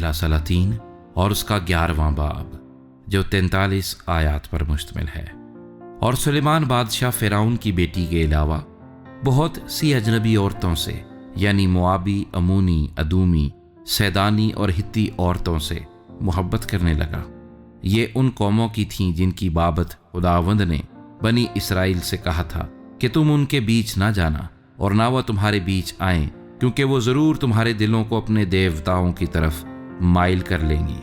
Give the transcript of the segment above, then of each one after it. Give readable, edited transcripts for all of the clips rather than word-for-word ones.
پہلا سلاطین اور اس کا 11واں باب جو 43 آیات پر مشتمل ہے۔ اور سلیمان بادشاہ فرعون کی بیٹی کے علاوہ بہت سی اجنبی عورتوں سے یعنی موابی، امونی، ادومی، سیدانی اور ہتی عورتوں سے محبت کرنے لگا۔ یہ ان قوموں کی تھیں جن کی بابت خداوند نے بنی اسرائیل سے کہا تھا کہ تم ان کے بیچ نہ جانا اور نہ وہ تمہارے بیچ آئیں، کیونکہ وہ ضرور تمہارے دلوں کو اپنے دیوتاؤں کی طرف مائل کر لیں گی۔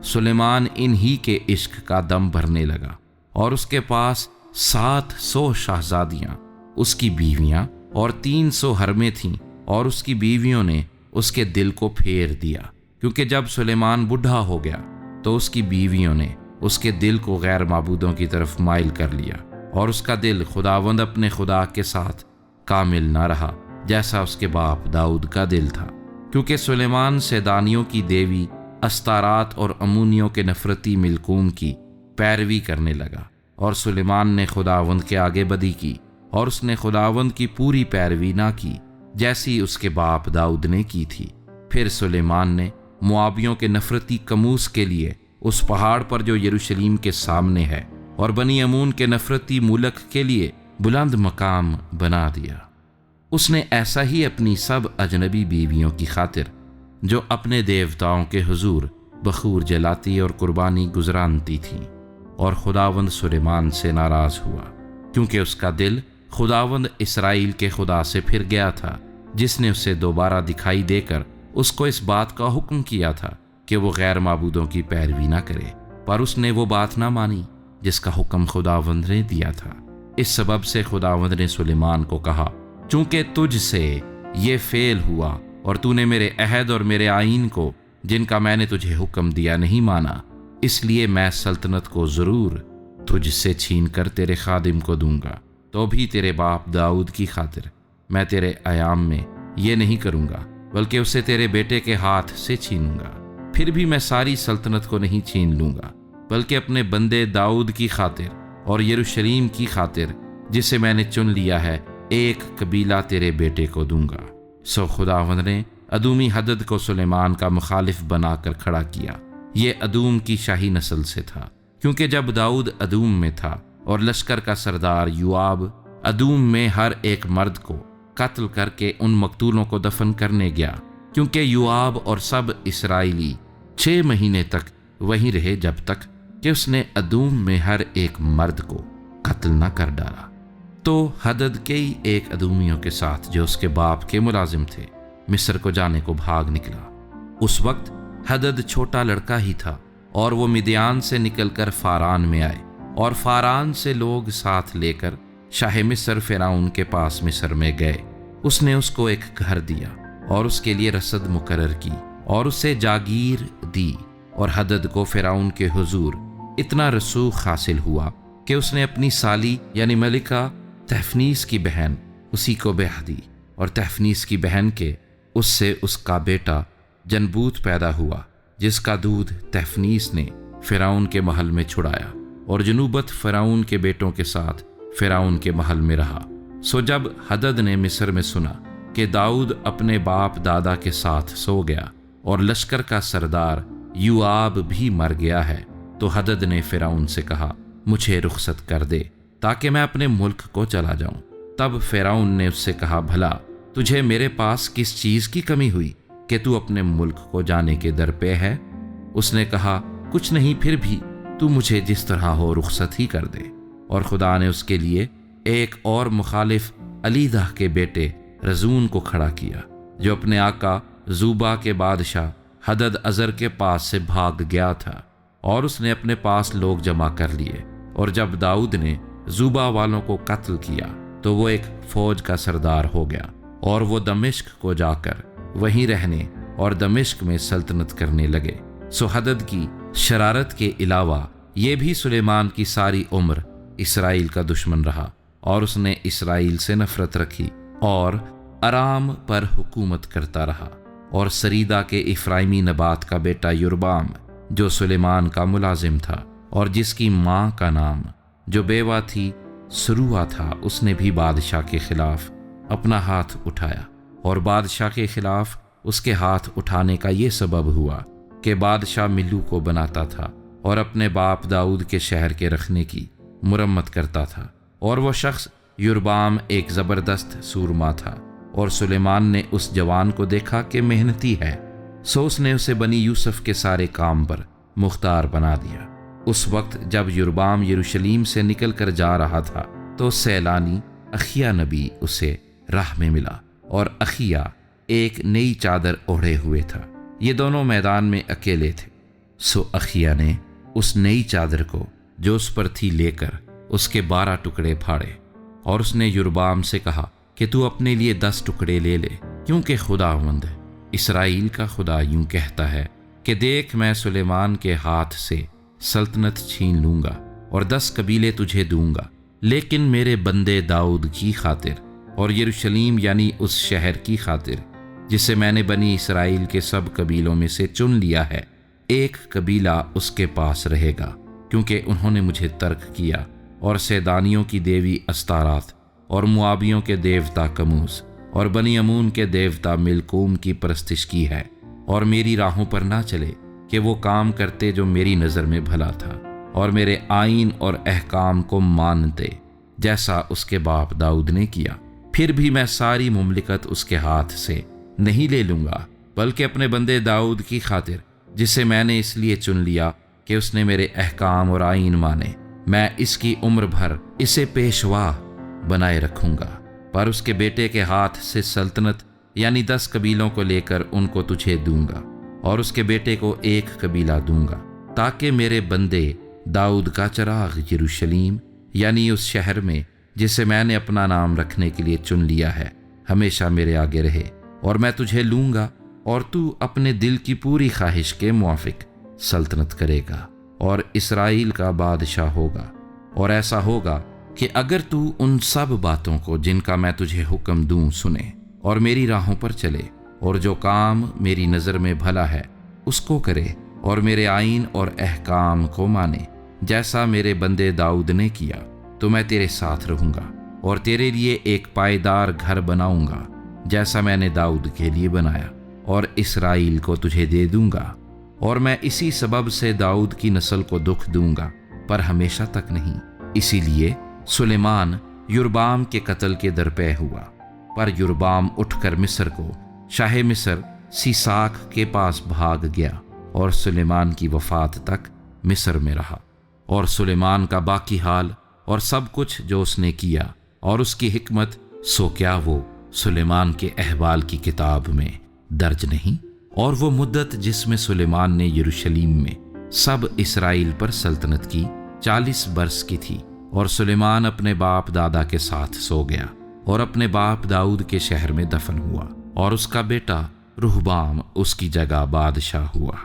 سلیمان انہی کے عشق کا دم بھرنے لگا اور اس کے پاس 700 شہزادیاں، اس کی بیویاں اور 300 حرمیں تھیں، اور اس کی بیویوں نے اس کے دل کو پھیر دیا، کیونکہ جب سلیمان بوڑھا ہو گیا تو اس کی بیویوں نے اس کے دل کو غیر معبودوں کی طرف مائل کر لیا، اور اس کا دل خداوند اپنے خدا کے ساتھ کامل نہ رہا جیسا اس کے باپ داؤد کا دل تھا، کیونکہ سلیمان سیدانیوں کی دیوی استارات اور امونیوں کے نفرتی ملکوم کی پیروی کرنے لگا، اور سلیمان نے خداوند کے آگے بدی کی، اور اس نے خداوند کی پوری پیروی نہ کی جیسی اس کے باپ داؤد نے کی تھی۔ پھر سلیمان نے موابیوں کے نفرتی کموس کے لیے اس پہاڑ پر جو یروشلیم کے سامنے ہے اور بنی امون کے نفرتی ملک کے لیے بلند مقام بنا دیا۔ اس نے ایسا ہی اپنی سب اجنبی بیویوں کی خاطر جو اپنے دیوتاؤں کے حضور بخور جلاتی اور قربانی گزرانتی تھیں، اور خداوند سلیمان سے ناراض ہوا، کیونکہ اس کا دل خداوند اسرائیل کے خدا سے پھر گیا تھا، جس نے اسے دوبارہ دکھائی دے کر اس کو اس بات کا حکم کیا تھا کہ وہ غیر معبودوں کی پیروی نہ کرے، پر اس نے وہ بات نہ مانی جس کا حکم خداوند نے دیا تھا۔ اس سبب سے خداوند نے سلیمان کو کہا، چونکہ تجھ سے یہ فعل ہوا اور تو نے میرے عہد اور میرے آئین کو جن کا میں نے تجھے حکم دیا نہیں مانا، اس لیے میں سلطنت کو ضرور تجھ سے چھین کر تیرے خادم کو دوں گا، تو بھی تیرے باپ داؤد کی خاطر میں تیرے ایام میں یہ نہیں کروں گا، بلکہ اسے تیرے بیٹے کے ہاتھ سے چھینوں گا۔ پھر بھی میں ساری سلطنت کو نہیں چھین لوں گا، بلکہ اپنے بندے داؤد کی خاطر اور یروشلیم کی خاطر جسے میں نے چن لیا ہے ایک قبیلہ تیرے بیٹے کو دوں گا۔ سو خداوند نے ادومی حدد کو سلیمان کا مخالف بنا کر کھڑا کیا۔ یہ ادوم کی شاہی نسل سے تھا، کیونکہ جب داؤد ادوم میں تھا اور لشکر کا سردار یوآب ادوم میں ہر ایک مرد کو قتل کر کے ان مقتولوں کو دفن کرنے گیا، کیونکہ یوآب اور سب اسرائیلی 6 مہینے تک وہیں رہے جب تک کہ اس نے ادوم میں ہر ایک مرد کو قتل نہ کر ڈالا۔ تو حدد کئی ایک ادومیوں کے ساتھ جو اس کے باپ کے ملازم تھے مصر کو جانے کو بھاگ نکلا۔ اس وقت حدد چھوٹا لڑکا ہی تھا، اور وہ مدیان سے نکل کر فاران میں آئے، اور فاران سے لوگ ساتھ لے کر شاہ مصر فرعون کے پاس مصر میں گئے۔ اس نے اس کو ایک گھر دیا اور اس کے لیے رسد مقرر کی اور اسے جاگیر دی، اور حدد کو فرعون کے حضور اتنا رسوخ حاصل ہوا کہ اس نے اپنی سالی یعنی ملکہ تحفنیس کی بہن اسی کو بیاہ دی، اور تحفنیس کی بہن کے اس سے اس کا بیٹا جنبوت پیدا ہوا، جس کا دودھ تحفنیس نے فرعون کے محل میں چھڑایا، اور جنوبت فرعون کے بیٹوں کے ساتھ فرعون کے محل میں رہا۔ سو جب حدد نے مصر میں سنا کہ داؤد اپنے باپ دادا کے ساتھ سو گیا اور لشکر کا سردار یوآب بھی مر گیا ہے، تو حدد نے فرعون سے کہا، مجھے رخصت کر دے تاکہ میں اپنے ملک کو چلا جاؤں۔ تب فرعون نے اس سے کہا، بھلا تجھے میرے پاس کس چیز کی کمی ہوئی کہ تو اپنے ملک کو جانے کے در پہ ہے؟ اس نے کہا، کچھ نہیں، پھر بھی تو مجھے جس طرح ہو رخصت ہی کر دے۔ اور خدا نے اس کے لیے ایک اور مخالف علیدہ کے بیٹے رزون کو کھڑا کیا، جو اپنے آقا زوبا کے بادشاہ حدد ازر کے پاس سے بھاگ گیا تھا، اور اس نے اپنے پاس لوگ جمع کر لیے۔ اور جب داؤد نے زوبا والوں کو قتل کیا تو وہ ایک فوج کا سردار ہو گیا، اور وہ دمشق کو جا کر وہیں رہنے اور دمشق میں سلطنت کرنے لگے۔ سو حدد کی شرارت کے علاوہ یہ بھی سلیمان کی ساری عمر اسرائیل کا دشمن رہا، اور اس نے اسرائیل سے نفرت رکھی اور ارام پر حکومت کرتا رہا۔ اور سریدہ کے افرائیمی نبات کا بیٹا یربام جو سلیمان کا ملازم تھا اور جس کی ماں کا نام جو بیوہ تھی سروہ تھا، اس نے بھی بادشاہ کے خلاف اپنا ہاتھ اٹھایا، اور بادشاہ کے خلاف اس کے ہاتھ اٹھانے کا یہ سبب ہوا کہ بادشاہ ملو کو بناتا تھا اور اپنے باپ داؤد کے شہر کے رکھنے کی مرمت کرتا تھا، اور وہ شخص یربعام ایک زبردست سورما تھا، اور سلیمان نے اس جوان کو دیکھا کہ محنتی ہے، سو اس نے اسے بنی یوسف کے سارے کام پر مختار بنا دیا۔ اس وقت جب یربعام یروشلیم سے نکل کر جا رہا تھا تو سیلانی اخیا نبی اسے راہ میں ملا، اور اخیا ایک نئی چادر اوڑھے ہوئے تھا۔ یہ دونوں میدان میں اکیلے تھے، سو اخیا نے اس نئی چادر کو جو اس پر تھی لے کر اس کے 12 ٹکڑے پھاڑے، اور اس نے یربعام سے کہا کہ تو اپنے لیے 10 ٹکڑے لے لے، کیونکہ خداوند اسرائیل کا خدا یوں کہتا ہے کہ دیکھ، میں سلیمان کے ہاتھ سے سلطنت چھین لوں گا اور 10 قبیلے تجھے دوں گا، لیکن میرے بندے داؤد کی خاطر اور یروشلیم یعنی اس شہر کی خاطر جسے میں نے بنی اسرائیل کے سب قبیلوں میں سے چن لیا ہے، ایک قبیلہ اس کے پاس رہے گا، کیونکہ انہوں نے مجھے ترک کیا اور سیدانیوں کی دیوی استارات اور موابیوں کے دیوتا کموز اور بنی امون کے دیوتا ملکوم کی پرستش کی ہے، اور میری راہوں پر نہ چلے کہ وہ کام کرتے جو میری نظر میں بھلا تھا، اور میرے آئین اور احکام کو مانتے جیسا اس کے باپ داؤد نے کیا۔ پھر بھی میں ساری مملکت اس کے ہاتھ سے نہیں لے لوں گا، بلکہ اپنے بندے داؤد کی خاطر جسے میں نے اس لیے چن لیا کہ اس نے میرے احکام اور آئین مانے، میں اس کی عمر بھر اسے پیشوا بنائے رکھوں گا، پر اس کے بیٹے کے ہاتھ سے سلطنت یعنی 10 قبیلوں کو لے کر ان کو تجھے دوں گا، اور اس کے بیٹے کو ایک قبیلہ دوں گا، تاکہ میرے بندے داؤد کا چراغ یروشلیم یعنی اس شہر میں جسے میں نے اپنا نام رکھنے کے لیے چن لیا ہے ہمیشہ میرے آگے رہے، اور میں تجھے لوں گا اور تو اپنے دل کی پوری خواہش کے موافق سلطنت کرے گا اور اسرائیل کا بادشاہ ہوگا۔ اور ایسا ہوگا کہ اگر تو ان سب باتوں کو جن کا میں تجھے حکم دوں سنے اور میری راہوں پر چلے اور جو کام میری نظر میں بھلا ہے اس کو کرے اور میرے آئین اور احکام کو مانے جیسا میرے بندے داؤد نے کیا، تو میں تیرے ساتھ رہوں گا اور تیرے لیے ایک پائیدار گھر بناؤں گا جیسا میں نے داؤد کے لیے بنایا، اور اسرائیل کو تجھے دے دوں گا، اور میں اسی سبب سے داؤد کی نسل کو دکھ دوں گا پر ہمیشہ تک نہیں۔ اسی لیے سلیمان یربعام کے قتل کے درپے ہوا، پر یربعام اٹھ کر مصر کو شاہ مصر سیساک کے پاس بھاگ گیا اور سلیمان کی وفات تک مصر میں رہا۔ اور سلیمان کا باقی حال اور سب کچھ جو اس نے کیا اور اس کی حکمت، سو کیا وہ سلیمان کے احوال کی کتاب میں درج نہیں؟ اور وہ مدت جس میں سلیمان نے یروشلیم میں سب اسرائیل پر سلطنت کی 40 برس کی تھی، اور سلیمان اپنے باپ دادا کے ساتھ سو گیا اور اپنے باپ داؤد کے شہر میں دفن ہوا، اور اس کا بیٹا رہبعام اس کی جگہ بادشاہ ہوا۔